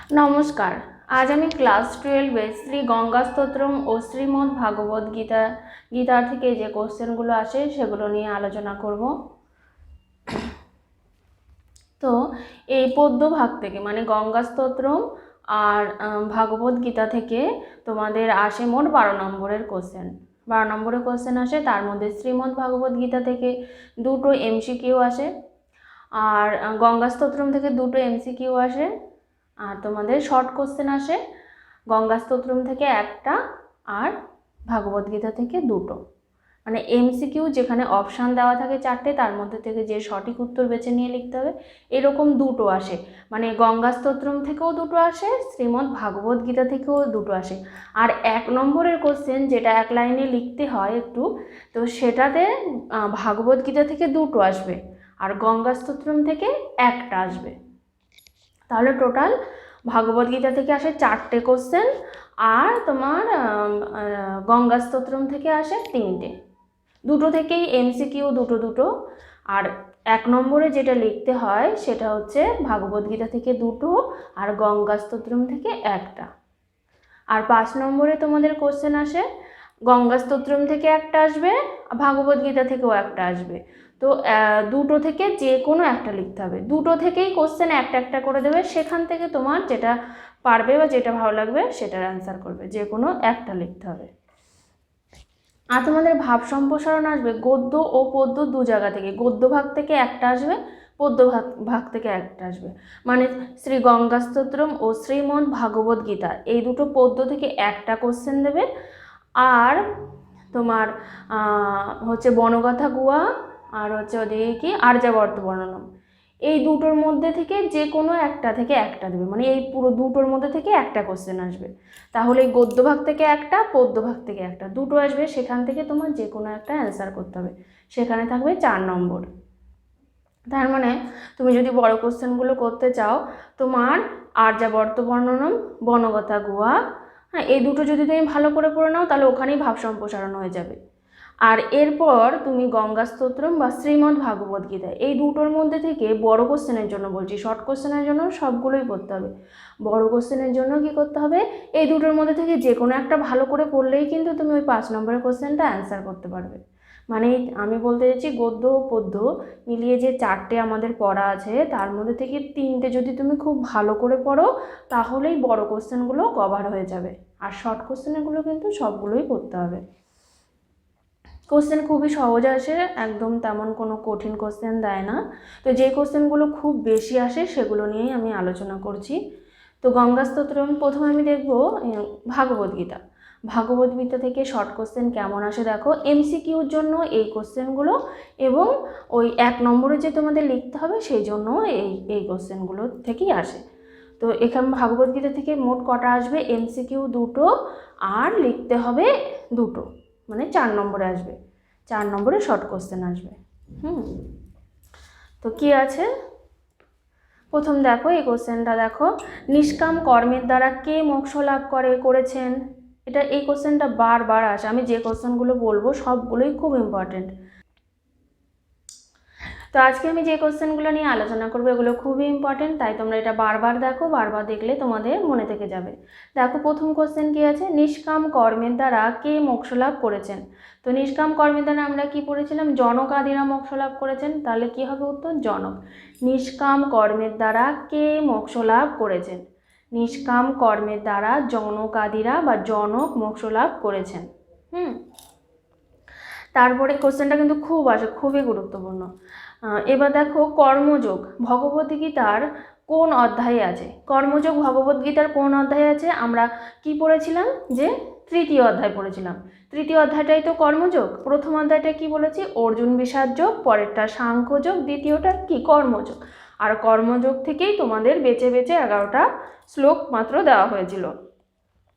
নমস্কার। আজ আমি ক্লাস 12 শ্রী গঙ্গা স্তোত্রম ও শ্রীমদ্ ভাগবত গীতার থেকে যে কোশ্চেনগুলো আসে সেগুলো নিয়ে আলোচনা করব। তো এই পদ্য ভাগ থেকে মানে গঙ্গা স্তোত্রম আর ভাগবত গীতা থেকে তোমাদের আসে মোট 12 নম্বরের কোশ্চেন। 12 নম্বরের কোশ্চেন আসে, তার মধ্যে শ্রীমদ্ ভাগবত গীতা থেকে 2টো MCQ আসে, আর গঙ্গা স্তোত্রম থেকে 2টো MCQ আসে, আর তোমাদের শর্ট কোশ্চেন আসে গঙ্গা স্তোত্রম থেকে 1টা আর ভাগবত গীতা থেকে 2টো। মানে MCQ যেখানে অপশান দেওয়া থাকে 4টে, তার মধ্যে থেকে যে সঠিক উত্তর বেছে নিয়ে লিখতে হবে, এরকম 2টো আসে। মানে গঙ্গা স্তোত্রম থেকেও 2টো আসে, শ্রীমদ্ ভাগবত গীতা থেকেও 2টো আসে। আর 1 নম্বরের কোশ্চেন যেটা 1 লাইনে লিখতে হয় একটু, তো সেটাতে ভাগবত গীতা থেকে 2টো আসবে আর গঙ্গা স্তোত্রম থেকে 1টা আসবে। তাহলে টোটাল ভাগবত গীতা থেকে আসে 4টে কোশ্চেন আর তোমার গঙ্গা স্তোত্রম থেকে আসে 3টে। 2টো থেকেই MCQ, 2টো। আর 1 নম্বরে যেটা লিখতে হয় সেটা হচ্ছে ভাগবত গীতা থেকে 2টো আর গঙ্গা স্তোত্রম থেকে 1টা। আর 5 নম্বরে তোমাদের কোশ্চেন আসে গঙ্গা স্তোত্রম থেকে 1টা আসবে, ভাগবত গীতা থেকেও 1টা আসবে। তো 2টো থেকে যে কোনো একটা লিখতে হবে। 2টো থেকেই কোশ্চেন একটা করে দেবে, সেখান থেকে তোমার যেটা পারবে বা যেটা ভালো লাগবে সেটার অ্যান্সার করবে, যে কোনো একটা লিখতে হবে। আর তোমাদের ভাব সম্প্রসারণ আসবে গদ্য ও পদ্য 2 জায়গা থেকে। গদ্য ভাগ থেকে 1টা আসবে, পদ্য ভাগ থেকে 1টা আসবে। মানে শ্রী গঙ্গা স্তোত্রম ও শ্রীমদ্ ভাগবত গীতা এই 2টো পদ্য থেকে 1টা কোশ্চেন দেবে। আর তোমার হচ্ছে বনগাথা গুহা আর হচ্ছে ওদিকে কি আর্যাবর্ত বর্ণনম, এই 2টোর মধ্যে থেকে যে কোনো একটা থেকে 1টা দেবে। মানে এই পুরো 2টোর মধ্যে থেকে 1টা কোশ্চেন আসবে। তাহলে এই গদ্য ভাগ থেকে 1টা, পদ্য ভাগ থেকে 1টা, 2টো আসবে, সেখান থেকে তোমার যে কোনো একটা অ্যান্সার করতে হবে। সেখানে থাকবে 4 নম্বর। তার মানে তুমি যদি বড় কোশ্চেনগুলো করতে চাও, তোমার আর্যাবর্ত বর্ণনম, বনগাথা গুহা, হ্যাঁ, এই 2টো যদি তুমি ভালো করে পড়ে নাও তাহলে ওখানেই ভাব সম্প্রসারণ হয়ে যাবে। আর এরপর তুমি গঙ্গা স্তোত্রম বা শ্রীমদ্ ভাগবত গীতা এই 2টোর মধ্যে থেকে বড় কোশ্চেনের জন্য বলছি, শর্ট কোশ্চেনের জন্য সবগুলোই পড়তে হবে। বড় কোশ্চেনের জন্য কি করতে হবে, এই 2টোর মধ্যে থেকে যে কোনো একটা ভালো করে পড়লেই কিন্তু তুমি ওই 5 নম্বরের কোশ্চেনটা অ্যান্সার করতে পারবে। মানে আমি বলতে চাইছি গদ্য ও পদ্য মিলিয়ে যে 4টে আমাদের পড়া আছে, তার মধ্যে থেকে 3টে যদি তুমি খুব ভালো করে পড়ো তাহলেই বড় কোশ্চেনগুলো কভার হয়ে যাবে। আর শর্ট কোশ্চেনগুলো কিন্তু সবগুলোই পড়তে হবে। কোশ্চেন খুবই সহজ আসে, একদম তেমন কোনো কঠিন কোশ্চেন দেয় না। তো যে কোশ্চেনগুলো খুব বেশি আসে সেগুলো নিয়েই আমি আলোচনা করছি। তো গঙ্গা স্তোত্রম প্রথমে আমি দেখব ভাগবত গীতা। ভাগবত গীতা থেকে শর্ট কোশ্চেন কেমন আসে দেখো, MCQর জন্য এই কোশ্চেনগুলো, এবং ওই 1 নম্বরে যে তোমাদের লিখতে হবে সেই জন্য এই কোশ্চেনগুলো থেকেই আসে। তো এখানে ভাগবত গীতা থেকে মোট কটা আসবে, MCQ 2টো আর লিখতে হবে 2টো, মানে 4 নম্বরে আসবে। 4 নম্বরে শর্ট কোশ্চেন আসবে। তো কি আছে প্রথম দেখো, এই কোশ্চেনটা দেখো, নিষ্কাম কর্মের দ্বারা কে মোক্ষ লাভ করেছেন। এই কোশ্চেনটা বারবার আসে। আমি যে কোশ্চেনগুলো বলবো সবগুলোই খুব ইম্পর্টেন্ট। তো আজকে আমি যে কোশ্চেনগুলো নিয়ে আলোচনা করবো এগুলো খুবই ইম্পর্টেন্ট, তাই তোমরা এটা বারবার দেখো, বারবার দেখলে তোমাদের মনে থেকে যাবে। দেখো প্রথম কোশ্চেন কি আছে, নিষ্কাম কর্মের দ্বারা কে মোক্ষ লাভ করেছেন। তো নিষ্কাম কর্মের দ্বারা আমরা কি পড়েছিলাম, জনক আদিরা মোক্ষ লাভ করেছেন। তাহলে কি হবে উত্তর, জনক। নিষ্কাম কর্মের দ্বারা কে মোক্ষ লাভ করেছেন, নিষ্কাম কর্মের দ্বারা জনক আদিরা বা জনক মোক্ষ লাভ করেছেন। তারপরে কোশ্চেনটা কিন্তু খুব আসে, খুবই গুরুত্বপূর্ণ। এবার দেখো, কর্মযোগ ভগবদ্গীতার কোন অধ্যায়ে আছে। কর্মযোগ ভগবদ্গীতার কোন অধ্যায়ে আছে, আমরা কি পড়েছিলাম যে 3য় অধ্যায় পড়েছিলাম। 3য় অধ্যায়টাই তো কর্মযোগ। প্রথম অধ্যায়টা কি বলেছি, অর্জুন বিষাদ যোগ, পরেরটা সাংখ্যযোগ, দ্বিতীয়টা কি কর্মযোগ। আর কর্মযোগ থেকেই তোমাদের বেছে বেছে 11টা শ্লোক মাত্র দেওয়া হয়েছিল,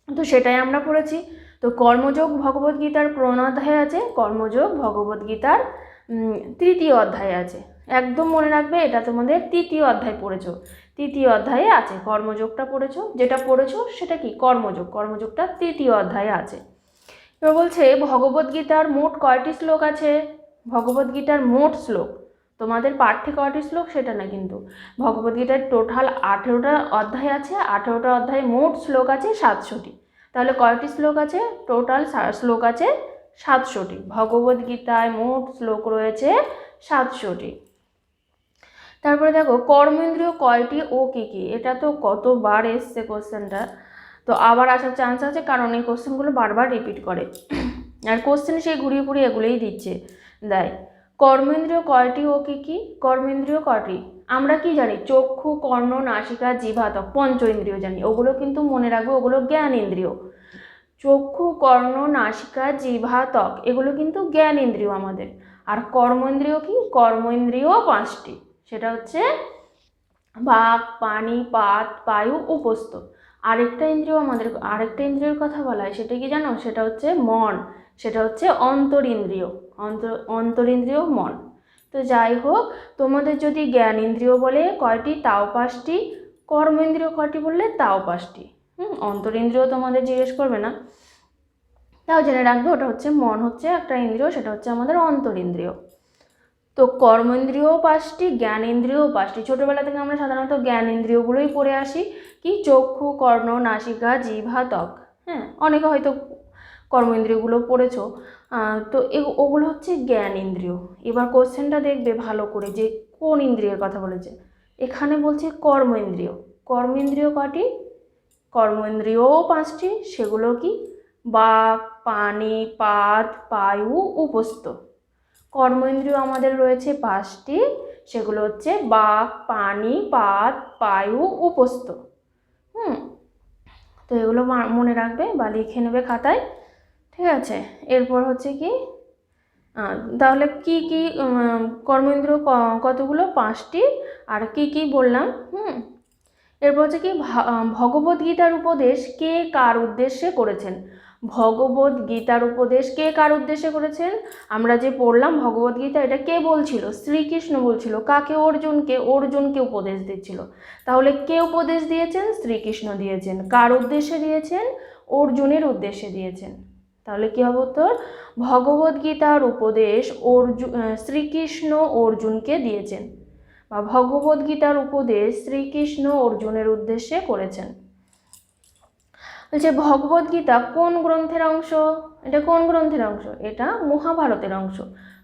তো সেটাই আমরা পড়েছি। তো কর্মযোগ ভগবদ্গীতার কোন অধ্যায়ে আছে, কর্মযোগ ভগবদ্গীতার 3য় অধ্যায়ে আছে। একদম মনে রাখবে, এটা তোমাদের 3য় অধ্যায় পড়েছো, 3য় অধ্যায়ে আছে কর্মযোগটা পড়েছো। যেটা পড়েছো সেটা কি কর্মযোগ, কর্মযোগটা 3য় অধ্যায়ে আছে। এবার বলছে ভগবদ্গীতার মোট কয়টি শ্লোক আছে, ভগবদ্গীতার মোট শ্লোক। তোমাদের পাঠ্যে কয়টি শ্লোক সেটা না, কিন্তু ভগবদ্গীতার টোটাল 18টা অধ্যায় আছে, 18টা অধ্যায়ে মোট শ্লোক আছে 700টি। তাহলে কয়টি শ্লোক আছে? টোটাল শ্লোক আছে 700টি। ভগবদ্গীতায় মোট শ্লোক রয়েছে 700টি। তারপরে দেখো কর্মেন্দ্রিয় কয়টি ও কী কী, এটা তো কতবার এসছে কোশ্চেনটা, তো আবার আসার চান্স আছে, কারণ এই কোশ্চেনগুলো বারবার রিপিট করে, আর কোশ্চেন সেই ঘুরিয়ে ফুরিয়ে এগুলোই দেয়। কর্মেন্দ্রিয় কয়টি ও কী কী? কর্মেন্দ্রিয় কয়টি? আমরা কি জানি? চক্ষু, কর্ণ, নাসিকা, জিহ্বা, ত্বক, পঞ্চ ইন্দ্রিয় জানি। ওগুলো কিন্তু মনে রাখবে, ওগুলো জ্ঞান ইন্দ্রিয়। চক্ষু, কর্ণ, নাসিকা, জিহ্বা, ত্বক এগুলো কিন্তু জ্ঞান ইন্দ্রিয় আমাদের। আর কর্মেন্দ্রিয় কি? কর্মেন্দ্রিয় 5টি, সেটা হচ্ছে বাক, পানি, পাত, বায়ু, উপস্থ। আরেকটা ইন্দ্রিয়ের কথা বলা হয়, সেটা কি জানো? সেটা হচ্ছে মন, সেটা হচ্ছে অন্তরিন্দ্রিয়, অন্তরিন্দ্রিয় মন। তো যাই হোক, তোমাদের যদি জ্ঞান ইন্দ্রিয় বলে কয়টি, তাও 5টি। কর্মেন্দ্রিয় কয়টি বললে, তাও 5টি। অন্তরিন্দ্রিয় তোমাদের জিজ্ঞেস করবে না, তাও জেনে রাখবে, ওটা হচ্ছে মন হচ্ছে একটা ইন্দ্রিয়, সেটা হচ্ছে আমাদের অন্তরিন্দ্রিয়। তো কর্মেন্দ্রিয়ও 5টি, জ্ঞানেন্দ্রিয়ও 5টি। ছোটোবেলা থেকে আমরা সাধারণত জ্ঞানেন্দ্রিয়গুলোই পড়ে আসি, কি চক্ষু, কর্ণ, নাসিকা, জিহ্বা, ত্বক। হ্যাঁ, অনেকে হয়তো কর্মেন্দ্রিয়গুলো পড়েছো। তো ওগুলো হচ্ছে জ্ঞান ইন্দ্রিয়। এবার কোশ্চেনটা দেখবে ভালো করে যে কোন ইন্দ্রিয়ের কথা বলেছে। এখানে বলছে কর্মেন্দ্রিয়। কর্মেন্দ্রিয় কয়টি? কর্মেন্দ্রিয়ও 5টি, সেগুলো কি? বাক, পানি, পাত, বায়ু, উপস্থ। কর্মেন্দ্রিয় আমাদের রয়েছে 5টি, সেগুলো হচ্ছে বাক, পানি, পাত, বায়ু, উপস্থ। তো এগুলো মনে রাখবে বা লিখে নেবে খাতায়, ঠিক আছে? এরপর হচ্ছে কি, তাহলে কি কি কর্মেন্দ্রিয় কতগুলো? 5টি। আর কি কি বললাম? এরপর হচ্ছে কি, ভগবদ্গীতার উপদেশ কে কার উদ্দেশ্যে করেছেন? ভগবদ্গীতার উপদেশ কে কার উদ্দেশ্যে করেছেন? আমরা যে পড়লাম ভগবদ্গীতা, এটা কে বলছিল? শ্রীকৃষ্ণ বলছিল। কাকে? অর্জুনকে। অর্জুনকে উপদেশ দিচ্ছিল। তাহলে কে উপদেশ দিয়েছেন? শ্রীকৃষ্ণ দিয়েছেন। কার উদ্দেশ্যে দিয়েছেন? অর্জুনের উদ্দেশ্যে দিয়েছেন। তাহলে কি হবে উত্তর? ভগবদ্গীতার উপদেশ শ্রীকৃষ্ণ অর্জুনকে দিয়েছেন, বা ভগবদ্গীতার উপদেশ শ্রীকৃষ্ণ অর্জুনের উদ্দেশ্যে করেছেন। বলছে ভগবদ্গীতা কোন গ্রন্থের অংশ? এটা কোন গ্রন্থের অংশ? এটা মহাভারতের অংশ।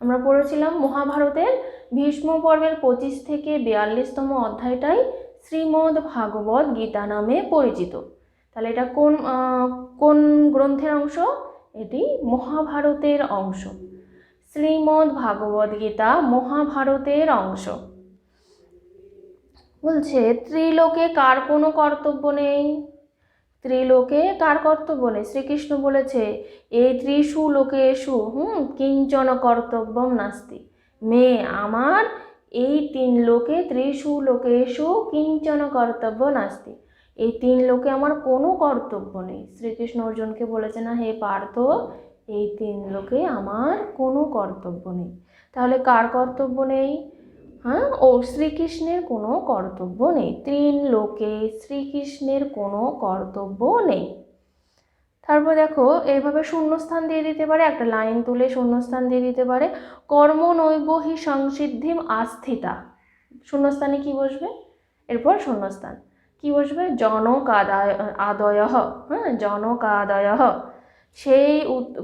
আমরা পড়েছিলাম মহাভারতের ভীষ্ম পর্বের 25 থেকে 42তম অধ্যায়টাই শ্রীমদ্ ভাগবত গীতা নামে পরিচিত। তাহলে এটা কোন গ্রন্থের অংশ? এটি মহাভারতের অংশ। শ্রীমদ্ ভাগবত গীতা মহাভারতের অংশ। বলছে ত্রিলোকে কার কোনো কর্তব্য নেই? ত্রিলোকে কার কর্তব্য নেই? শ্রীকৃষ্ণ বলেছে এই ত্রিষু লোকেষু কিঞ্চন কর্তব্যম নাস্তি। মেয়ে আমার, এই 3 লোকে ত্রিষু লোকেষু কিঞ্চন কর্তব্য নাস্তি। এই 3 লোকে আমার কোনো কর্তব্য নেই। শ্রীকৃষ্ণ অর্জুনকে বলেছে না, হে পার্থ, এই 3 লোকে আমার কোনো কর্তব্য নেই। তাহলে কার কর্তব্য নেই? ও শ্রীকৃষ্ণের কোনো কর্তব্য নেই। 3 লোকে শ্রীকৃষ্ণের কোনো কর্তব্য নেই। তারপর দেখো এইভাবে শূন্যস্থান দিয়ে দিতে পারে, একটা লাইন তুলে শূন্যস্থান দিয়ে দিতে পারে। কর্ম নৈব হি সংসিদ্ধিম আস্থিতা। শূন্যস্থানে কি বসবে? এরপর শূন্যস্থান কি বসবে? জনক আদয়। জনক আদয়। সেই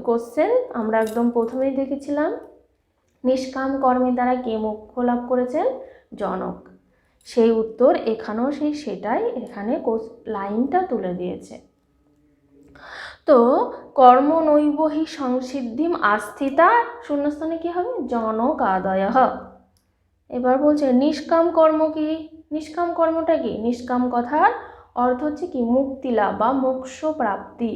কোশ্চেন আমরা একদম প্রথমেই দেখেছিলাম। নিষ্কাম কর্মের দ্বারা কে মোক্ষ লাভ করেছেন? জনক। সেই উত্তর এখানেও সেটাই এখানে লাইনটা তুলে দিয়েছে। তো কর্ম নৈব হি সংসিদ্ধিম আস্থিতা, শূন্যস্থানে কি হবে? জনক আদয়। এবার বলছে নিষ্কাম কর্ম কি? নিষ্কাম কর্মটা কি? নিষ্কাম কথার অর্থ হচ্ছে কি? মুক্তি লাভ বা মোক্ষ প্রাপ্তি।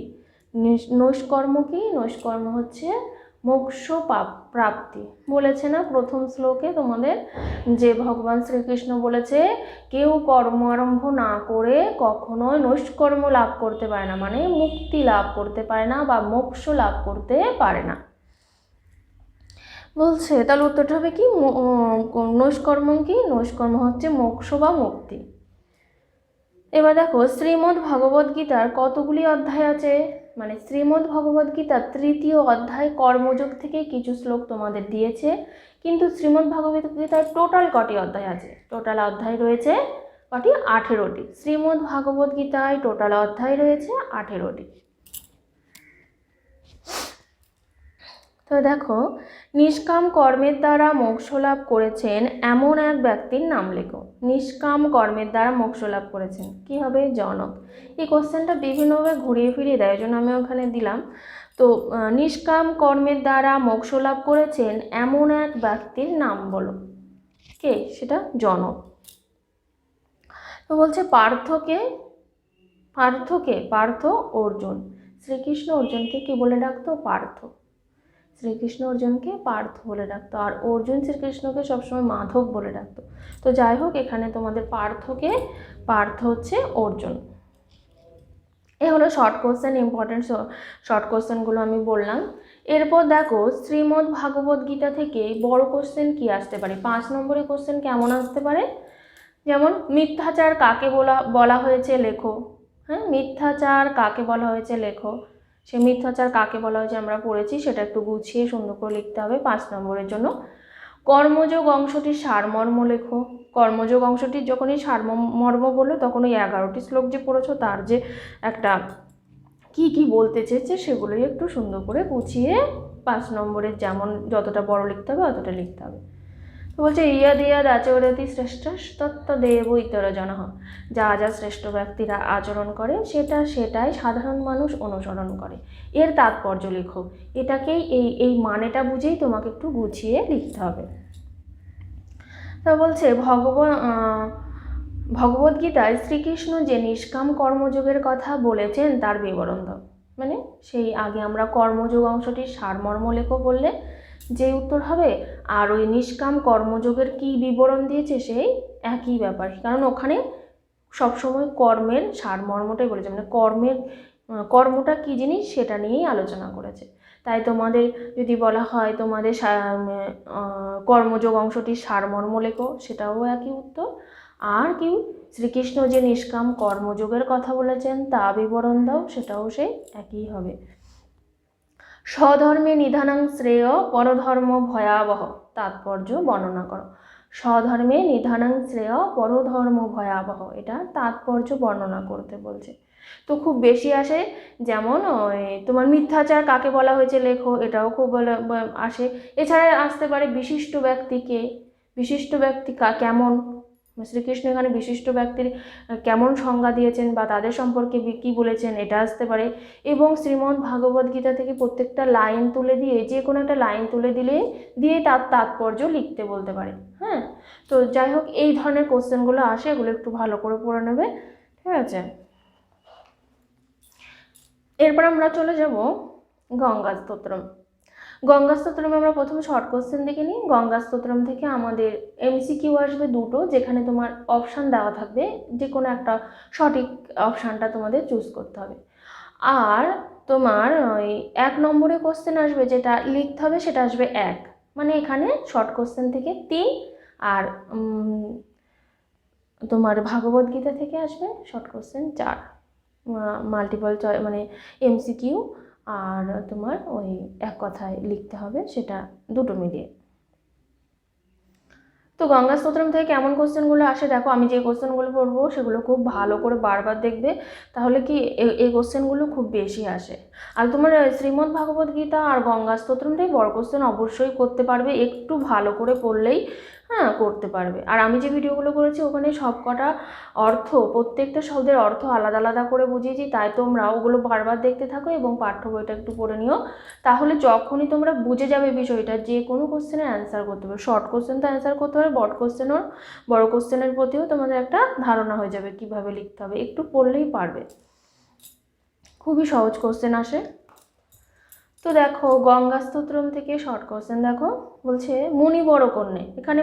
নৈষ্কর্ম কি? নৈষ্কর্ম হচ্ছে মোক্ষ প্রাপ্তি। বলেছে না প্রথম শ্লোকে তোমাদের যে ভগবান শ্রীকৃষ্ণ বলেছে কেউ কর্ম আরম্ভ না করে কখনোই নৈষ্কর্ম লাভ করতে পারে না, মানে মুক্তি লাভ করতে পারে না বা মোক্ষ লাভ করতে পারে না। বলছে তাহলে উত্তরটা হবে কি? নৈষ্কর্ম কি? নৈষ্কর্ম হচ্ছে মোক্ষ বা মুক্তি। এবার দেখো শ্রীমদ্ ভগবদ্গীতার কতগুলি অধ্যায় আছে? মানে শ্রীমদ্ ভগবদ গীতা 3য় অধ্যায় কর্মযোগ থেকে কিছু শ্লোক তোমাদের দিয়েছে, কিন্তু শ্রীমদ্ ভগবদ গীতার টোটাল কটি অধ্যায় আছে? টোটাল অধ্যায় রয়েছে কটি? 18টি। শ্রীমদ্ ভগবদ গীতায় টোটাল অধ্যায় রয়েছে 18টি। তো দেখো, নিষ্কাম কর্মের দ্বারা মোক্ষ লাভ করেছেন এমন এক ব্যক্তির নাম লেখো। নিষ্কাম কর্মের দ্বারা মোক্ষ লাভ করেছেন, কি হবে? জনক। এই কোশ্চেনটা বিভিন্নভাবে ঘুরিয়ে ফিরিয়ে দেয়, ওই জন্য আমি ওখানে দিলাম। তো নিষ্কাম কর্মের দ্বারা মোক্ষ লাভ করেছেন এমন এক ব্যক্তির নাম বলো, কে? সেটা জনক। তো বলছে পার্থকে, পার্থ অর্জুন। শ্রীকৃষ্ণ অর্জুনকে কি বলে ডাকতো? পার্থ। শ্রীকৃষ্ণ অর্জুনকে পার্থ বলে ডাকতো, আর অর্জুন শ্রীকৃষ্ণকে সবসময় মাধব বলে ডাকতো। তো যাই হোক, এখানে তোমাদের পার্থ হচ্ছে অর্জুন। এ হলো শর্ট কোশ্চেন, ইম্পর্টেন্ট শর্ট কোশ্চেনগুলো আমি বললাম। এরপর দেখো, শ্রীমদ্ ভাগবত গীতা থেকে বড় কোশ্চেন কি আসতে পারে? 5 নম্বরের কোশ্চেন কেমন আসতে পারে? যেমন মিথ্যাচার কাকে বলা হয়েছে লেখো। হ্যাঁ, মিথ্যাচার কাকে বলা হয়েছে লেখো। সে মিথ্যাচার কাকে বলা হয়েছে আমরা পড়েছি, সেটা একটু গুছিয়ে সুন্দর করে লিখতে হবে 5 নম্বরের জন্য। কর্মযোগ অংশটির সারমর্ম লেখো। কর্মযোগ অংশটির যখনই সারমর্ম বললো, তখন ওই 11টি শ্লোক যে পড়েছো তার যে একটা কি বলতে চেয়েছে সেগুলোই একটু সুন্দর করে গুছিয়ে 5 নম্বরের যেমন যতটা বড় লিখতে হবে অতটা লিখতে হবে। তো বলছে ইয়াদ আচরতি শ্রেষ্ঠ তত্ত্ব দেব ইতর জনঃ। যা যা শ্রেষ্ঠ ব্যক্তিরা আচরণ করে সেটাই সাধারণ মানুষ অনুসরণ করে। এর তাৎপর্য লেখো। এটাকেই এই মানেটা বুঝেই তোমাকে একটু গুছিয়ে লিখতে হবে। তা বলছে ভগবদ্গীতায় শ্রীকৃষ্ণ যে নিষ্কাম কর্মযোগের কথা বলেছেন তার বিবরণ দাও। মানে সেই আগে আমরা কর্মযোগ অংশটির সারমর্ম লেখো বললে যে উত্তর হবে, আর ওই নিষ্কাম কর্মযোগের কি বিবরণ দিয়েছে সেই একই ব্যাপার, কারণ ওখানে সবসময় কর্মের সারমর্মটাই বলেছে, মানে কর্মটা কি জিনিস সেটা নিয়েই আলোচনা করেছে। তাই তোমাদের যদি বলা হয় তোমাদের কর্মযোগ অংশটির সারমর্ম লেখো, সেটাও একই উত্তর। আর কি শ্রীকৃষ্ণ যে নিষ্কাম কর্মযোগের কথা বলেছেন তা বিবরণ দাও, সেটাও সেই একই হবে। স্বধর্মে নিধানাং শ্রেয় পরধর্ম ভয়াবহ, তাৎপর্য বর্ণনা করো। স্বধর্মে নিধানাং শ্রেয় পরধর্ম ভয়াবহ, এটা তাৎপর্য বর্ণনা করতে বলছে। তো খুব বেশি আসে, যেমন ওই তোমার মিথ্যাচার কাকে বলা হয়েছে লেখো, এটাও খুব আসে। এছাড়া আসতে পারে বিশিষ্ট ব্যক্তিকে, বিশিষ্ট ব্যক্তি কেমন, শ্রীকৃষ্ণ এখানে বিশিষ্ট ব্যক্তির কেমন সংজ্ঞা দিয়েছেন বা তাদের সম্পর্কে কী বলেছেন, এটা আসতে পারে। এবং শ্রীমদ্ ভাগবত গীতা থেকে প্রত্যেকটা লাইন তুলে দিয়ে, যে কোনো একটা লাইন তুলে দিয়ে তার তাৎপর্য লিখতে বলতে পারে। হ্যাঁ, তো যাই হোক, এই ধরনের কোশ্চেনগুলো আসে, এগুলো একটু ভালো করে পড়ে নেবে, ঠিক আছে। এরপর আমরা চলে যাব গঙ্গা স্তোত্রম। গঙ্গা স্তোত্রমে আমরা প্রথমে শর্ট কোশ্চেন দেখে নিই। গঙ্গা স্তোত্রম থেকে আমাদের এমসিকিউ আসবে 2টো, যেখানে তোমার অপশান দেওয়া থাকবে, যে কোনো একটা সঠিক অপশানটা তোমাদের চুজ করতে হবে। আর তোমার ওই 1 নম্বরে কোশ্চেন আসবে, যেটা লিখতে হবে সেটা আসবে 1, মানে এখানে শর্ট কোশ্চেন থেকে 3, আর তোমার ভাগবত গীতা থেকে আসবে শর্ট কোশ্চেন 4, মাল্টিপল চয়েস মানে এমসিকিউ, আর তোমার ওই এক কথায় লিখতে হবে, সেটা 2টো মিলিয়ে। তো গঙ্গা স্তোত্রম থেকে কেমন কোশ্চেনগুলো আসে দেখো, আমি যে কোশ্চেনগুলো পড়বো সেগুলো খুব ভালো করে বারবার দেখবে, তাহলে কি এই কোশ্চেনগুলো খুব বেশি আসে। আর তোমার শ্রীমদ্ ভাগবত গীতা আর গঙ্গা স্তোত্রমটাই বড় কোশ্চেন অবশ্যই করতে পারবে, একটু ভালো করে পড়লেই হ্যাঁ করতে পারবে। আর আমি যে ভিডিওগুলো করেছি ওখানে সবকটা অর্থ, প্রত্যেকটা শব্দের অর্থ আলাদা আলাদা করে বুঝিয়েছি, তাই তোমরা ওগুলো বারবার দেখতে থাকো এবং পাঠ্য বইটা একটু পড়ে নিও, তাহলে যখনই তোমরা বুঝে যাবে বিষয়টা, যে কোনো কোশ্চেনের অ্যান্সার করতে পারবে। শর্ট কোশ্চেন তো অ্যান্সার করতে পারবে, বড় কোশ্চেনের প্রতিও তোমাদের একটা ধারণা হয়ে যাবে কিভাবে লিখতে হবে, একটু পড়লেই পারবে। খুবই সহজ কোশ্চেন আসে। তো দেখো গঙ্গা স্তোত্রম থেকে শর্ট কোশ্চেন দেখো, বলছে মুনিবর কন্যে। এখানে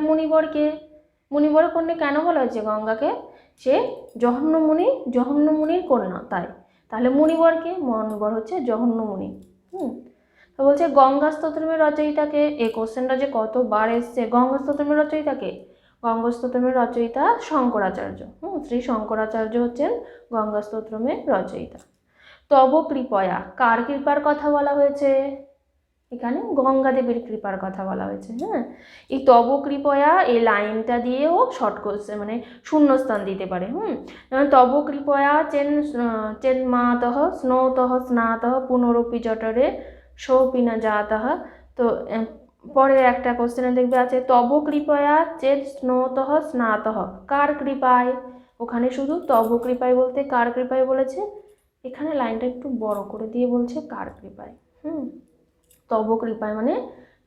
মুনিবর কন্যে কেন বলা হয়েছে গঙ্গাকে? সে জহন্যমুনির কন্যা, তাহলে মুনিবরকে, মুনিবর হচ্ছে জহন্যমুনি। তো বলছে গঙ্গা স্তোত্রমের রচয়িতাকে, এই কোশ্চেনটা যে কতবার এসছে। গঙ্গা স্তোত্রমের রচয়িতাকে, গঙ্গা স্তোত্রমের রচয়িতা শঙ্করাচার্য। শ্রী শঙ্করাচার্য হচ্ছেন গঙ্গা স্তোত্রমের রচয়িতা। তব কৃপয়া কার কৃপার কথা বলা হয়েছে? এখানে গঙ্গা দেবীর কৃপার কথা বলা হয়েছে। হ্যাঁ, এই তব কৃপয়া এই লাইনটা দিয়েও শর্ট কোশ্চেন মানে শূন্যস্থান দিতে পারে। যেমন তব কৃপয়া চেন্মাতঃ স্নৌতঃ স্নাতঃ পুনরপি জঠরে সোপি না জাতঃ। তো পরে একটা কোশ্চেনে দেখবে আছে তব কৃপয়া চেদ স্নৌতঃ স্নাতঃ, কার কৃপায়? ওখানে শুধু তব কৃপায় বলতে কার কৃপায় বলেছে, এখানে লাইনটা একটু বড় করে দিয়ে বলছে কার কৃপায়। তব কৃপায় মানে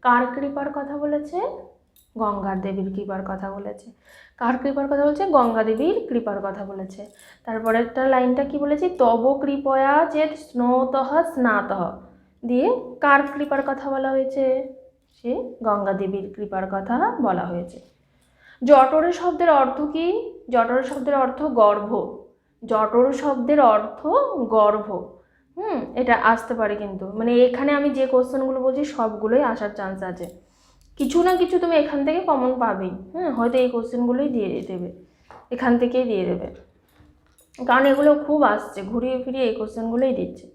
কার কৃপার কথা বলেছে? গঙ্গা দেবীর কৃপার কথা বলেছে। কার কৃপার কথা বলছে? গঙ্গা দেবীর কৃপার কথা বলেছে। তারপরে একটা লাইনটা কি বলেছি? তব কৃপয়া চেত স্নৌতঃ স্নাতঃ দিয়ে কার কৃপার কথা বলা হয়েছে? সে গঙ্গা দেবীর কৃপার কথা বলা হয়েছে। জঠরে শব্দের অর্থ কি? জঠর শব্দের অর্থ গর্ভ। জঠর শব্দের অর্থ গর্ভ। এটা আসতে পারে কিন্তু, মানে এখানে আমি যে কোশ্চেনগুলো বলছি সবগুলোই আসার চান্স আছে। কিছু না কিছু তুমি এখান থেকে কমন পাবেই। হয়তো এই কোশ্চেনগুলোই দিয়ে দেবে, এখান থেকেই দিয়ে দেবে, কারণ এগুলো খুব আসছে, ঘুরিয়ে ফিরিয়ে এই কোশ্চেনগুলোই দিচ্ছে।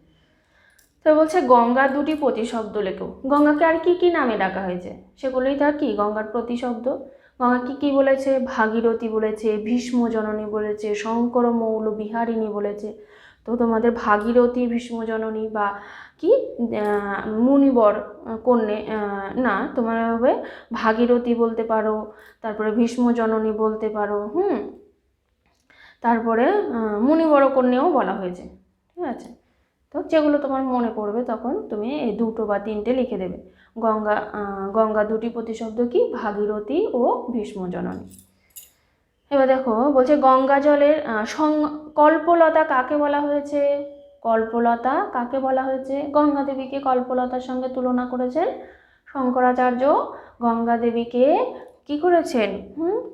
তো বলছে গঙ্গা দুটি প্রতিশব্দ লেখো। গঙ্গাকে আর কি কি নামে ডাকা হয়েছে সেগুলোই তার কি গঙ্গার প্রতিশব্দ। গঙ্গা কি কি বলেছে? ভাগীরথী বলেছে, ভীষ্ম জননী বলেছে, শঙ্কর মৌল বিহারিণী বলেছে। তো তোমাদের ভাগীরথী, ভীষ্ম জননী বা কি মুনিবর কন্যে না, তোমার হবে ভাগীরথী বলতে পারো, তারপরে ভীষ্ম জননী বলতে পারো, তারপরে মুনিবর কন্যাও বলা হয়েছে। ঠিক আছে, তো যেগুলো তোমার মনে পড়বে তখন তুমি এই দুটো বা তিনটে লিখে দেবে। গঙ্গা দুটি প্রতিশব্দ কি? ভাগীরথী ও ভীষ্ম জননী। এবার দেখো বলছে গঙ্গা জলের কল্পলতা কাকে বলা হয়েছে? কল্পলতা কাকে বলা হয়েছে? গঙ্গা দেবীকে কল্পলতার সঙ্গে তুলনা করেছেন শঙ্করাচার্য। গঙ্গা দেবীকে কি করেছেন?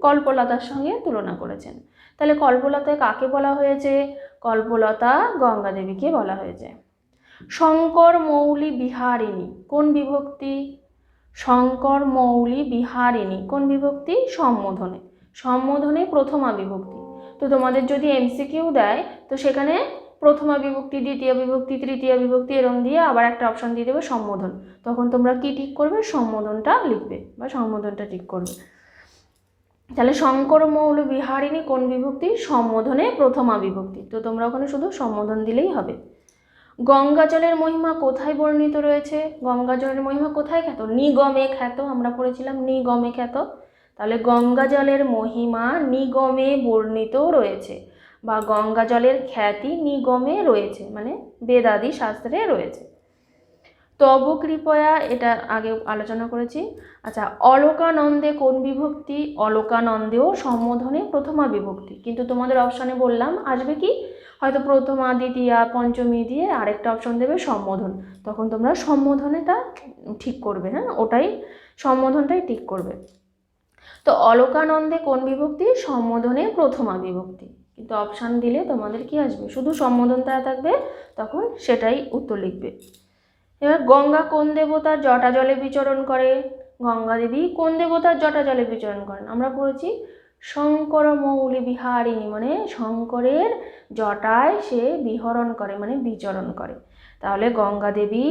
কল্পলতার সঙ্গে তুলনা করেছেন। তাহলে কল্পলতা কাকে বলা হয়েছে? কল্পলতা গঙ্গা দেবীকে বলা হয়েছে। শঙ্কর মৌলি বিহারিণী কোন বিভক্তি? শঙ্কর মৌলি বিহারিণী কোন বিভক্তি? সম্বোধনে। সম্বোধনে প্রথমা বিভক্তি। তো তোমাদের যদি এমসিকিউ দেয় তো সেখানে প্রথমা বিভক্তি, দ্বিতীয় বিভক্তি, তৃতীয় বিভক্তি এরম দিয়ে আবার একটা অপশন দিয়ে দেবে সম্বোধন। তখন তোমরা কি ঠিক করবে? সম্বোধনটা লিখবে বা সম্বোধনটা ঠিক করবে। তাহলে শঙ্কর মৌল বিহারিণী কোন বিভক্তি? সম্বোধনে প্রথমা বিভক্তি। তো তোমরা ওখানে শুধু সম্বোধন দিলেই হবে। গঙ্গা জলের মহিমা কোথায় বর্ণিত রয়েছে? গঙ্গা জলের মহিমা কোথায় খ্যাত? নিগমে খ্যাত। আমরা পড়েছিলাম নিগমে খ্যাত। তাহলে গঙ্গা জলের মহিমা নিগমে বর্ণিত রয়েছে বা গঙ্গা জলের খ্যাতি নিগমে রয়েছে, মানে বেদাদি শাস্ত্রে রয়েছে। তব কৃপয়া এটা আগে আলোচনা করেছি। আচ্ছা, অলোকানন্দে কোন বিভক্তি? অলোকানন্দেও সম্বোধনে প্রথমা বিভক্তি, কিন্তু তোমাদের অপশানে বললাম আসবে কি হয়তো প্রথমা, দ্বিতীয়া, পঞ্চমী দিয়ে আরেকটা অপশন দেবে সম্বোধন। তখন তোমরা সম্বোধনেটা ঠিক করবে। ওটাই সম্বোধনটাই ঠিক করবে। তো অলোকানন্দে কোন বিভক্তি? সম্বোধনে প্রথমা বিভক্তি, কিন্তু অপশান দিলে তোমাদের কি আসবে? শুধু সম্বোধনটা থাকবে, তখন সেটাই উত্তর লিখবে। এবার গঙ্গা কোন দেবতার জটা জলে বিচরণ করে? গঙ্গা দেবী কোন দেবতার জটা জলে বিচরণ করেন? আমরা পড়েছি শঙ্কর মৌলি বিহারিণী, মানে শঙ্করের জটায় সে বিহরণ করে, মানে বিচরণ করে। তাহলে গঙ্গা দেবী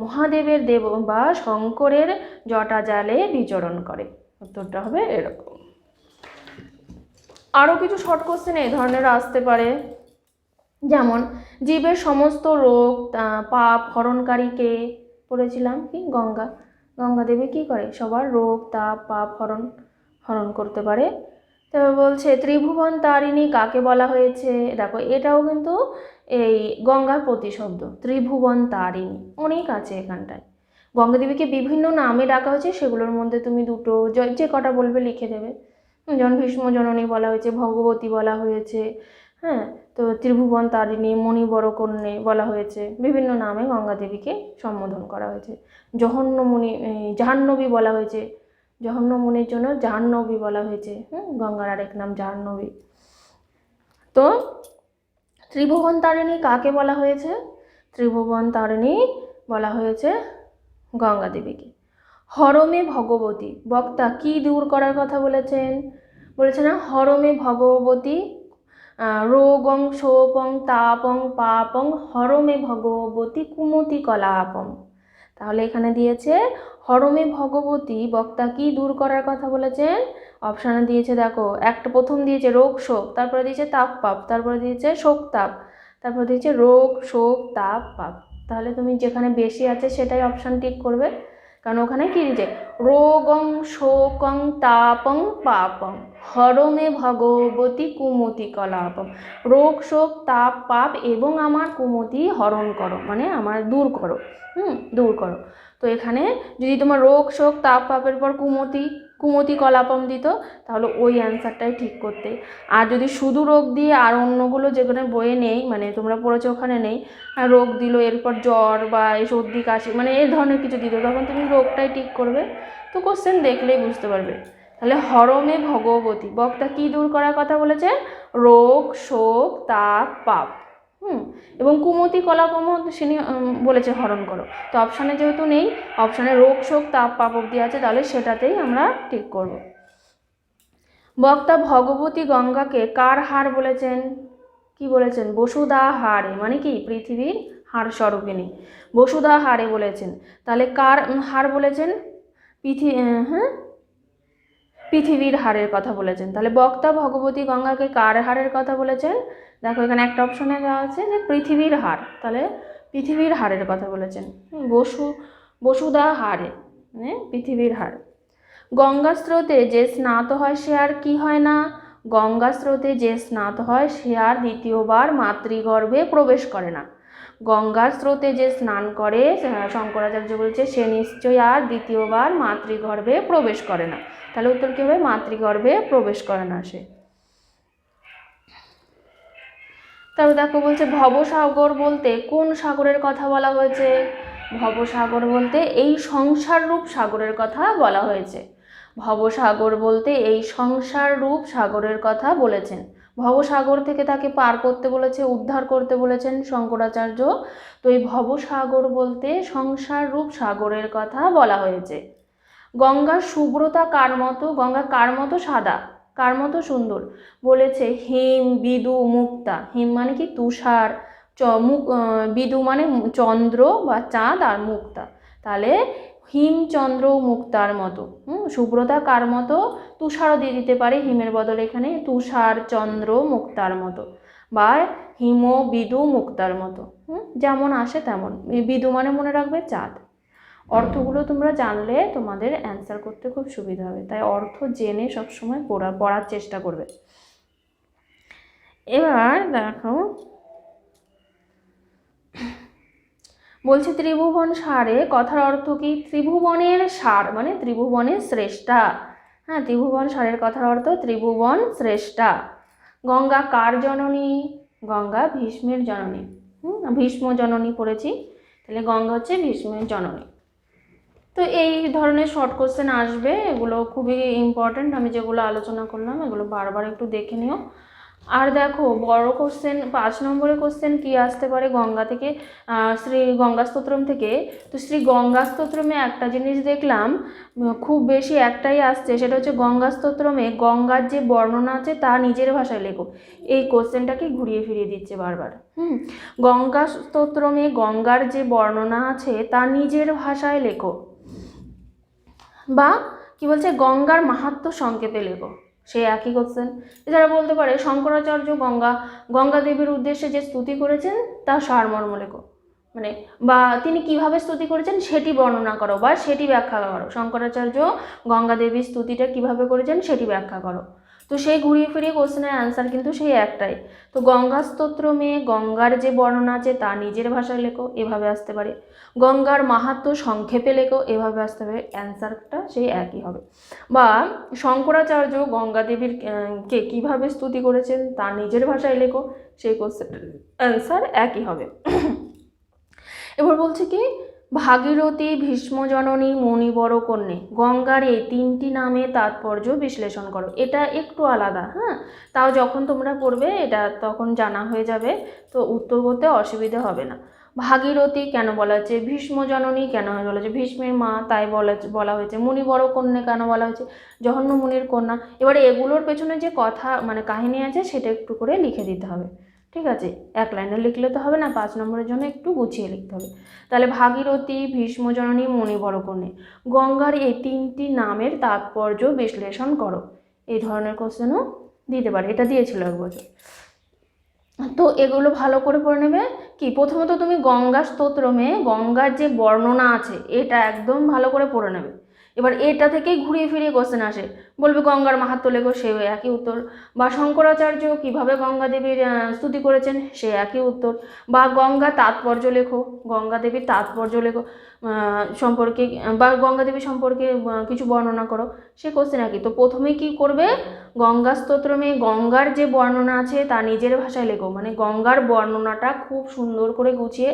মহাদেবের দেব বা শঙ্করের জটা জালে বিচরণ করে। উত্তরটা হবে এরকম। আরও কিছু শর্ট কোশ্চেন এই ধরনের আসতে পারে, যেমন জীবের সমস্ত রোগ পাপ হরণকারীকে পড়েছিলাম কি? গঙ্গা। গঙ্গা দেবী কী করে? সবার রোগ তাপ পাপ হরণ করতে পারে। তবে বলছে ত্রিভুবন তারিণী কাকে বলা হয়েছে? দেখো এটাও কিন্তু এই গঙ্গার প্রতিশব্দ। ত্রিভুবন তারিণী অনেক আছে এখানটায়। গঙ্গা দেবীকে বিভিন্ন নামে ডাকা হয়েছে, সেগুলোর মধ্যে তুমি দুটো যে কটা বলবে লিখে দেবে। যেমন ভীষ্ম জননী বলা হয়েছে, ভগবতী বলা হয়েছে, তো ত্রিভুবন তারিণী, মণিবর কন্যে বলা হয়েছে। বিভিন্ন নামে গঙ্গা দেবীকে সম্বোধন করা হয়েছে। জাহ্নবী বলা হয়েছে, জহন্নমুনির জন্য জাহ্নবী বলা হয়েছে। গঙ্গার আরেক নাম জাহ্নবী। তো ত্রিভুবন তারিণী কাকে বলা হয়েছে? ত্রিভুবন তারিণী বলা হয়েছে গঙ্গা দেবীকে। হরমে ভগবতী বক্তা কি দূর করার কথা বলেছেন? বলেছে না হরমে ভগবতী রোগং শোকং তাপং পাপং হরমে ভগবতী কুমতি কলাপম। তাহলে এখানে দিয়েছে হরমে ভগবতী, বক্তা কি দূর করার কথা বলেছেন? অপশানে দিয়েছে দেখো, একটা প্রথম দিয়েছে রোগ শোক, তারপরে দিয়েছে তাপ পাপ, তারপরে দিয়েছে শোক তাপ, তারপরে দিয়েছে রোগ শোক তাপ পাপ। তাহলে তুমি যেখানে বেশি আছে সেটাই অপশান টিক করবে, কারণ ওখানে কি দিয়েছে রোগং শোকং তাপং পাপং হরমে ভগবতী কুমতি কলাপম। রোগ শোক তাপ পাপ এবং আমার কুমতি হরণ করো, মানে আমার দূর করো, দূর করো। তো এখানে যদি তোমার রোগ শোক তাপ পাপের পর কুমতি কলাপম দিত, তাহলে ওই অ্যান্সারটাই ঠিক করতে। আর যদি শুধু রোগ দিয়ে আর অন্যগুলো যেখানে বইয়ে নেই, মানে তোমরা পড়েছো ওখানে নেই, আর রোগ দিল এরপর জ্বর বা এই সর্দি কাশি মানে এই ধরনের কিছু দিত, তখন তুমি রোগটাই ঠিক করবে। তো কোশ্চেন দেখলেই বুঝতে পারবে। তাহলে হরমে ভগবতী, বক্তা কি দূর করার কথা বলেছে? রোগ শোক তাপ পাপ, এবং কুমতি কলাপম তিনি বলেছে হরণ করো। তো অপশানে যেহেতু নেই, অপশানে রোগ শোক তাপ পাপ অবধি আছে, তাহলে সেটাতেই আমরা ঠিক করব। বক্তা ভগবতী গঙ্গাকে কার হার বলেছেন? কি বলেছেন? বসুধা হারে, মানে কি পৃথিবীর হার স্বরূপিণী, বসুধা হারে বলেছেন। তাহলে কার হার বলেছেন? পৃথিবীর হারের কথা বলেছেন। তাহলে বক্তা ভগবতী গঙ্গাকে কার হারের কথা বলেছেন? দেখো এখানে একটা অপশনে দেওয়া আছে যে পৃথিবীর হার, তাহলে পৃথিবীর হারের কথা বলেছেন। বসুধা হারে মানে পৃথিবীর হার। গঙ্গা স্রোতে যে স্নাত হয় সে আর কি হয় না? গঙ্গা স্রোতে যে স্নাত হয় সে আর দ্বিতীয়বার মাতৃগর্ভে প্রবেশ করে না। গঙ্গার স্রোতে যে স্নান করে, শঙ্করাচার্য বলছে, সে নিশ্চয়ই আর দ্বিতীয়বার মাতৃগর্ভে প্রবেশ করে না। তাহলে উত্তর কি হবে? মাতৃগর্ভে প্রবেশ করে না সে। তারপর দেখো বলছে ভবসাগর বলতে কোন সাগরের কথা বলা হয়েছে? ভবসাগর বলতে এই সংসার রূপ সাগরের কথা বলা হয়েছে। ভবসাগর বলতে এই সংসার রূপ সাগরের কথা বলেছেন। ভবসাগর থেকে তাকে পার করতে বলেছে, উদ্ধার করতে বলেছেন শঙ্করাচার্য। তো এই ভবসাগর বলতে সংসার রূপ সাগরের কথা বলা হয়েছে। গঙ্গার শুভ্রতা কার মতো? গঙ্গা কার মতো সাদা, কার মতো সুন্দর? বলেছে হিম বিদু মুক্তা। হিম মানে কি তুষার, বিদু মানে চন্দ্র বা চাঁদ, আর মুক্তা তাহলে হিম চন্দ্র মুক্তার মতো। শুভ্রতা কার মতো? তুষারও দিয়ে দিতে পারে হিমের বদলে, এখানে তুষার চন্দ্র মুক্তার মতো বা হিম বিদু মুক্তার মতো, যেমন আসে তেমন। বিদু মানে মনে রাখবে চাঁদ। অর্থগুলো তোমরা জানলে তোমাদের অ্যান্সার করতে খুব সুবিধা হবে, তাই অর্থ জেনে সবসময় পড়ার চেষ্টা করবে। এবার দেখো বলছে ত্রিভুবন সারে কথার অর্থ কি? ত্রিভুবনের সার মানে ত্রিভুবনের শ্রেষ্ঠা। হ্যাঁ, ত্রিভুবন সারের কথার অর্থ ত্রিভুবন শ্রেষ্ঠা। গঙ্গা কার জননী? গঙ্গা ভীষ্মের জননী। ভীষ্ম জননী পড়েছি, তাহলে গঙ্গা হচ্ছে ভীষ্মের জননী। তো এই ধরনের শর্ট কোশ্চেন আসবে, এগুলো খুবই ইম্পর্ট্যান্ট। আমি যেগুলো আলোচনা করলাম এগুলো বারবার একটু দেখে নিও। আর দেখো বড় কোশ্চেন 5 নম্বরের কোশ্চেন কি আসতে পারে গঙ্গা থেকে, শ্রী গঙ্গা স্তোত্রম থেকে। তো শ্রী গঙ্গা স্তোত্রমে একটা জিনিস দেখলাম খুব বেশি একটাই আসছে, সেটা হচ্ছে গঙ্গা স্তোত্রমে গঙ্গার যে বর্ণনা আছে তা নিজের ভাষায় লেখো। এই কোশ্চেনটাকে ঘুরিয়ে ফিরিয়ে দিচ্ছে বারবার। গঙ্গা স্তোত্রমে গঙ্গার যে বর্ণনা আছে তা নিজের ভাষায় লেখো, বা কি বলছে গঙ্গার মাহাত্ম্য সংক্ষেপে লেখো, সে একই কোশ্চেন। এছাড়া বলতে পারে শঙ্করাচার্য গঙ্গা দেবীর উদ্দেশ্যে যে স্তুতি করেছেন তার সারমর্ম লেখো, মানে বা তিনি কিভাবে স্তুতি করেছেন সেটি বর্ণনা করো বা সেটি ব্যাখ্যা করো। শঙ্করাচার্য গঙ্গা দেবীর স্তুতিটা কিভাবে করেছেন সেটি ব্যাখ্যা করো। তো সেই ঘুরিয়ে ফিরিয়ে কোশ্চেনের অ্যান্সার কিন্তু সেই একটাই। তো গঙ্গা স্তোত্রমে গঙ্গার যে বর্ণনা আছে তা নিজের ভাষায় লেখো, এভাবে আসতে পারে। গঙ্গার মাহাত্ম্য সংক্ষেপে লেখো, এভাবে আসতে পারে। অ্যান্সারটা সেই একই হবে। বা শঙ্করাচার্য গঙ্গা দেবীর কে কীভাবে স্তুতি করেছেন তা নিজের ভাষায় লেখো, সেই কোশ্চেনের অ্যান্সার একই হবে। এবার বলছে কি ভাগীরথী ভীষ্মজননী মণিবর কন্যে, গঙ্গার এই 3টি নামে তাৎপর্য বিশ্লেষণ করো। এটা একটু আলাদা, হ্যাঁ, তাও যখন তোমরা পড়বে এটা তখন জানা হয়ে যাবে, তো উত্তর করতে অসুবিধা হবে না। ভাগীরথী কেন বলা হয়েছে, ভীষ্ম জননী কেন বলা হয়েছে, ভীষ্মের মা তাই বলা হয়েছে, মুনি বড় কন্যা কেন বলা হয়েছে, জঘন্য মুনির কন্যা। এবারে এগুলোর পেছনে যে কথা মানে কাহিনী আছে সেটা একটু করে লিখে দিতে হবে, ঠিক আছে। এক লাইনে লিখলে তো হবে না, 5 নম্বরের জন্য একটু গুছিয়ে লিখতে হবে। তাহলে ভাগীরথী, ভীষ্ম জননী, মুনি বড় কন্যা, গঙ্গার এই 3টি নামের তাৎপর্য বিশ্লেষণ করো। এই ধরনের কোশ্চেনও দিতে পারে, এটা দিয়েছিল এক বছর। তো এগুলো ভালো করে পড়ে নেবে। কি প্রথমত তুমি গঙ্গা স্তোত্রমে গঙ্গার যে বর্ণনা আছে এটা একদম ভালো করে পড়ে নেবে। এবার এটা থেকেই ঘুরিয়ে ফিরিয়ে কোশ্চেন আসে, বলবে গঙ্গার মাহাত্ম্য লেখো, সে একই উত্তর, বা শঙ্করাচার্য কিভাবে গঙ্গা দেবীর স্তুতি করেছেন সে একই উত্তর, বা গঙ্গা তাৎপর্য লেখো, গঙ্গা দেবীর তাৎপর্য লেখো সম্পর্কে, বা গঙ্গা দেবী সম্পর্কে কিছু বর্ণনা করো, সে কোশ্চেন একই। তো প্রথমেই কি করবে, গঙ্গা স্তোত্রমে গঙ্গার যে বর্ণনা আছে তা নিজের ভাষায় লেখো, মানে গঙ্গার বর্ণনাটা খুব সুন্দর করে গুছিয়ে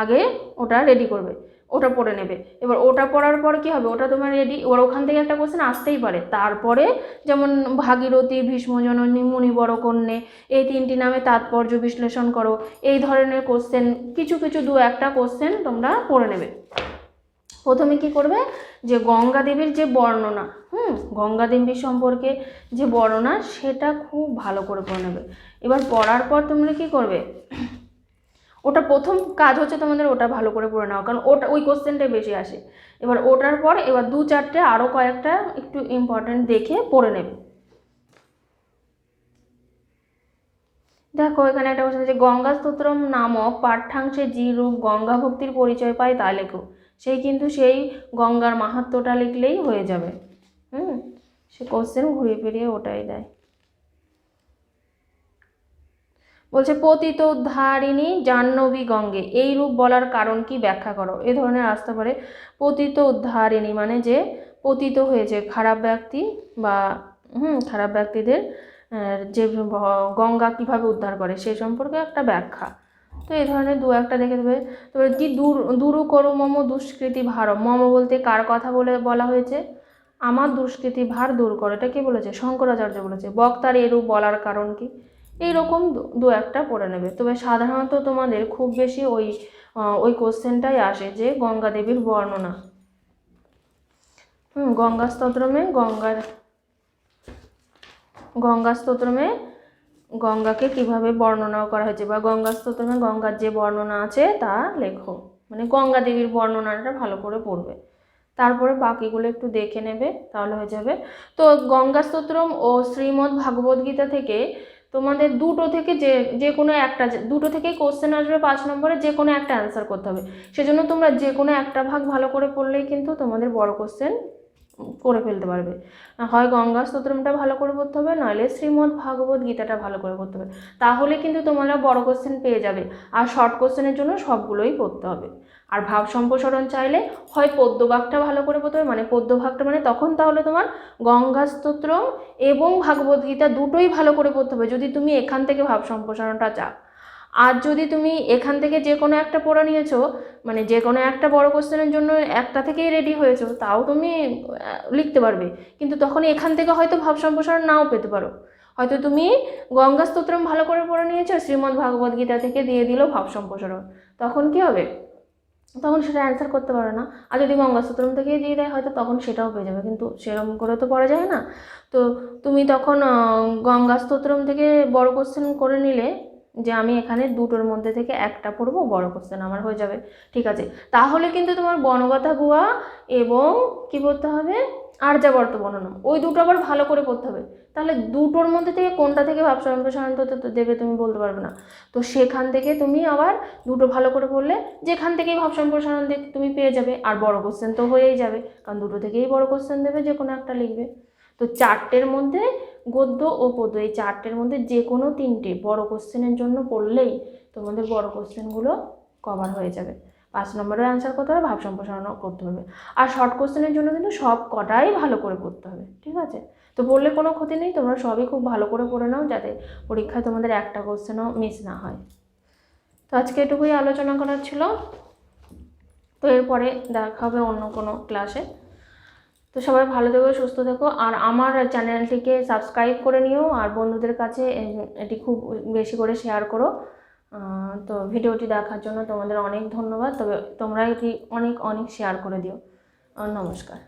আগে ওটা রেডি করবে, ওটা পড়ে নেবে। এবার ওটা পড়ার পর কি হবে, ওটা তোমার রেডি, এবার ওখান থেকে একটা কোশ্চেন আসতেই পারে। তারপরে যেমন ভাগীরথী, ভীষ্মজননী, মুনি বড় কন্যা, এই 3টি নামে তাৎপর্য বিশ্লেষণ করো, এই ধরনের কোশ্চেন কিছু কিছু 2-1টা কোশ্চেন তোমরা পড়ে নেবে। প্রথমে কি করবে, যে গঙ্গা দেবীর যে বর্ণনা, গঙ্গা দেবী সম্পর্কে যে বর্ণনা সেটা খুব ভালো করে পড়ে নেবে। এবার পড়ার পর তোমরা কি করবে, ওটা প্রথম কাজ হচ্ছে তোমাদের ওটা ভালো করে পড়ে নাও, কারণ ওটা ওই কোশ্চেনটাই বেশি আসে। এবার ওটার পর এবার 2-4টে আরও কয়েকটা একটু ইম্পর্টেন্ট দেখে পড়ে নেবে। দেখো এখানে একটা কোশ্চেন আছে, গঙ্গা স্তোত্রম নামক পাঠ্যাংশে যে রূপ গঙ্গা ভক্তির পরিচয় পায় তা লেখো। সেই গঙ্গার মাহাত্ম্যটা লিখলেই হয়ে যাবে। সে কোশ্চেন ঘুরিয়ে ফিরিয়ে ওটাই দেয়। বলছে পতিত উদ্ধারিণী জাহ্নবী গঙ্গে, এই রূপ বলার কারণ কি ব্যাখ্যা করো। এ ধরনের আসতে পারে। পতিত উদ্ধারিণী মানে যে পতিত হয়েছে, খারাপ ব্যক্তি বা খারাপ ব্যক্তিদের যে গঙ্গা কিভাবে উদ্ধার করে সে সম্পর্কে একটা ব্যাখ্যা। তো এই ধরনের 2-1টা দেখে দেবে। তবে কি দূর করো মম দুষ্কৃতি ভার, মম বলতে কার কথা বলা হয়েছে, আমার দুষ্কৃতি ভার দূর করো, এটা কে বলেছে, শঙ্করাচার্য বলেছে। বক্তার এরূপ বলার কারণ কি, এইরকম 2-1টা পড়ে নেবে। তবে সাধারণত তোমাদের খুব বেশি ওই কোশ্চেনটাই আসে যে গঙ্গা দেবীর বর্ণনা। গঙ্গা স্তোত্রমে গঙ্গাকে কিভাবে বর্ণনা করা হয়েছে, বা গঙ্গা স্তোত্রমে গঙ্গার যে বর্ণনা আছে তা লেখো, মানে গঙ্গা দেবীর বর্ণনাটা ভালো করে পড়বে। তারপরে বাকিগুলো একটু দেখে নেবে, তাহলে হয়ে যাবে। তো গঙ্গা স্তোত্রম ও শ্রীমদ্ ভাগবত গীতা থেকে তোমাদের দুটো থেকে যে কোনো একটা, দুটো থেকেই কোশ্চেন আসবে 5 নম্বরে, যে কোনো একটা অ্যান্সার করতে হবে। সেজন্য তোমরা যে কোনো একটা ভাগ ভালো করে পড়লেই কিন্তু তোমাদের বড় কোশ্চেন করে ফেলতে পারবে। হয় গঙ্গা স্তোত্রমটা ভালো করে পড়তে হবে, নইলে শ্রীমদ্ ভাগবত গীতাটা ভালো করে পড়তে হবে, তাহলে কিন্তু তোমরা বড় কোশ্চেন পেয়ে যাবে। আর শর্ট কোশ্চেনের জন্য সবগুলোই পড়তে হবে। আর ভাব সম্প্রসারণ চাইলে হয় পদ্যভাগটা ভালো করে পড়তে হবে, মানে পদ্যভাগটা মানে তখন তাহলে তোমার গঙ্গা স্তোত্রম এবং ভাগবত গীতা দুটোই ভালো করে পড়তে হবে যদি তুমি এখান থেকে ভাব সম্প্রসারণটা চাও। আর যদি তুমি এখান থেকে যে কোনো একটা পড়ে নিয়েছো, মানে যে কোনো একটা বড় কোশ্চেনের জন্য একটা থেকেই রেডি হয়েছো, তাও তুমি লিখতে পারবে। কিন্তু তখন এখান থেকে হয়তো ভাব সম্প্রসারণ নাও পেতে পারো। হয়তো তুমি গঙ্গা স্তোত্রম ভালো করে পড়ে নিয়েছো, শ্রীমদ্ ভাগবত গীতা থেকে দিয়ে দিল ভাব সম্প্রসারণ, তখন কি হবে, তখন সেটা অ্যান্সার করতে পারো না। আর যদি গঙ্গা স্তোত্রম থেকেই দিয়ে দেয় হয়তো তখন সেটাও পেয়ে যাবে, কিন্তু সেরকম করে তো পড়া যায় না। তো তুমি তখন গঙ্গা স্তোত্রম থেকে বড় কোশ্চেন করে নিলে যে আমি এখানে দুটোর মধ্যে থেকে একটা পড়বো, বড় কোশ্চেন আমার হয়ে যাবে, ঠিক আছে। তাহলে কিন্তু তোমার বনগাথা গুহা এবং কি পড়তে হবে, আর্যাবর্ত বর্ণনম, ওই দুটো আবার ভালো করে পড়তে হবে। তাহলে দুটোর মধ্যে থেকে কোনটা থেকে ভাব সম্প্রসারণ দেবে তুমি বলতে পারবে না। তো সেখান থেকে তুমি আবার দুটো ভালো করে পড়লে যেখান থেকেই ভাব সম্প্রসারণ তুমি পেয়ে যাবে, আর বড় কোশ্চেন তো হয়েই যাবে, কারণ দুটো থেকেই বড় কোশ্চেন দেবে, যে কোনো একটা লিখবে। তো 4টের মধ্যে গদ্য ও পদ্য, এই 4টের মধ্যে যে কোনো 3টে বড় কোশ্চেনের জন্য পড়লেই তোমাদের বড় কোশ্চেনগুলো কভার হয়ে যাবে। 5 নম্বরের অ্যান্সার করতে হবে, ভাব সম্প্রসারণও করতে হবে। আর শর্ট কোশ্চেনের জন্য কিন্তু সব কটাই ভালো করে পড়তে হবে, ঠিক আছে। তো পড়লে কোনো ক্ষতি নেই, তোমরা সবই খুব ভালো করে পড়ে নাও যাতে পরীক্ষায় তোমাদের একটা কোশ্চেনও মিস না হয়। তো আজকে এটুকুই আলোচনা করার ছিল। তো এরপরে দেখা হবে অন্য কোনো ক্লাসে। তো সবাই ভালো থেকো, সুস্থ থেকো, আর আমার চ্যানেলটিকে সাবস্ক্রাইব করে নিও, আর বন্ধুদের কাছে এটি খুব বেশি করে শেয়ার করো। তো ভিডিওটি দেখার জন্য তোমাদের অনেক ধন্যবাদ। তবে তোমরা এটি অনেক অনেক শেয়ার করে দিও। নমস্কার।